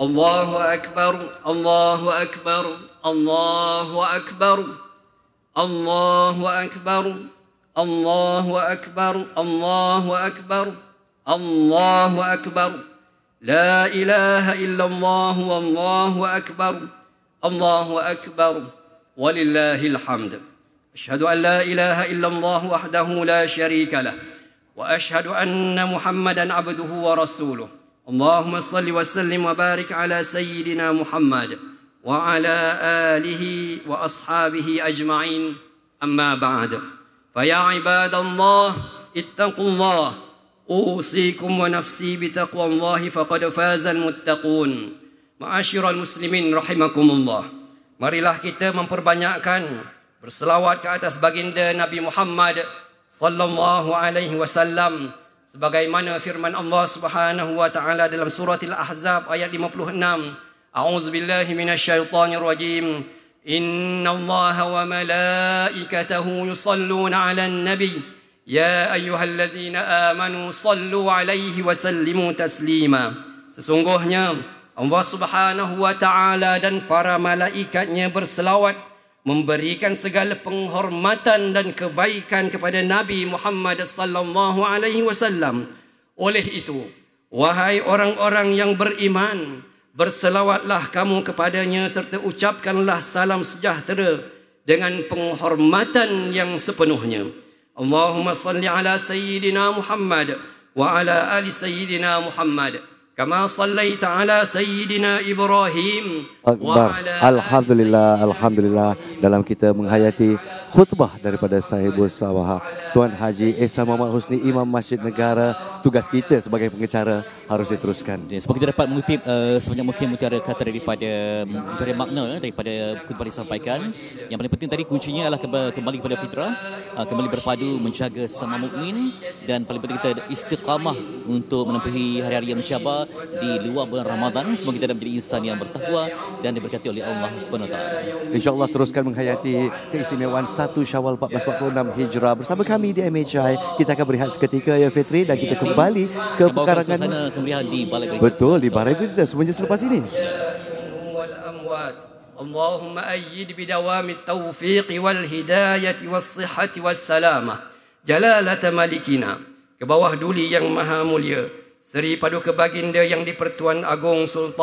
الله أكبر الله أكبر الله أكبر الله أكبر الله أكبر الله أكبر الله أكبر لا إله إلا الله والله أكبر الله أكبر ولله الحمد. أشهد أن لا إله إلا الله وحده لا شريك له وأشهد أن محمدا عبده ورسوله. اللهم صل وسلم وبارك على سيدنا محمد وعلى آله وأصحابه أجمعين. أما بعد، فيا عباد الله اتقوا الله، أوصيكم ونفسي بتقوى الله فقد فاز المتقون. Ma'asyiral muslimin rahimakumullah. Marilah kita memperbanyakkan berselawat ke atas baginda Nabi Muhammad sallallahu alaihi wasallam sebagaimana firman Allah Subhanahu wa taala dalam surah Al-Ahzab ayat 56. A'udzubillahi minasyaitonir rajim. Innallaha wa malaikatahu yusalluna 'alan nabi ya ayyuhalladzina amanu sallu 'alaihi wa sallimu taslima. Sesungguhnya Allah Subhanahu wa taala dan para malaikatnya berselawat memberikan segala penghormatan dan kebaikan kepada Nabi Muhammad sallallahu alaihi wasallam. Oleh itu, wahai orang-orang yang beriman, berselawatlah kamu kepadanya serta ucapkanlah salam sejahtera dengan penghormatan yang sepenuhnya. Allahumma salli ala sayyidina Muhammad wa ala ali sayyidina Muhammad kama sallaita ala sayyidina Ibrahim wa ala Alhamdulillah, alhamdulillah, dalam kita menghayati khutbah daripada Sahibul Sabah Tuan Haji Ehsan Muhammad Husni, Imam Masjid Negara. Tugas kita sebagai pengacara harus diteruskan. Semoga kita dapat mengutip sebanyak mungkin mutiara kata daripada mutiara makna daripada khutbah disampaikan. Yang paling penting tadi kuncinya adalah kembali kepada fitrah, kembali berpadu menjaga sama mukmin, dan paling penting kita istiqamah untuk menempuhi hari-hari yang mencabar di luar bulan Ramadan. Semoga kita dapat menjadi insan yang bertakwa dan diberkati oleh Allah Subhanahu wa taala. InsyaAllah teruskan menghayati keistimewaan 1 Syawal 1446 Hijrah bersama kami di MHI. Kita akan berehat seketika ya Fitri, dan kita kembali ke pekarangan kemeriahan di Balai Berita. Betul, di Balai Berita semenjak selepas ini. Allahumma ayyid bidawami at-tawfiq wal hidayah was sihhat was salamah jalalata malikina. Ke bawah duli yang maha mulia Seri Paduka Baginda yang di-Pertuan Agong Sultan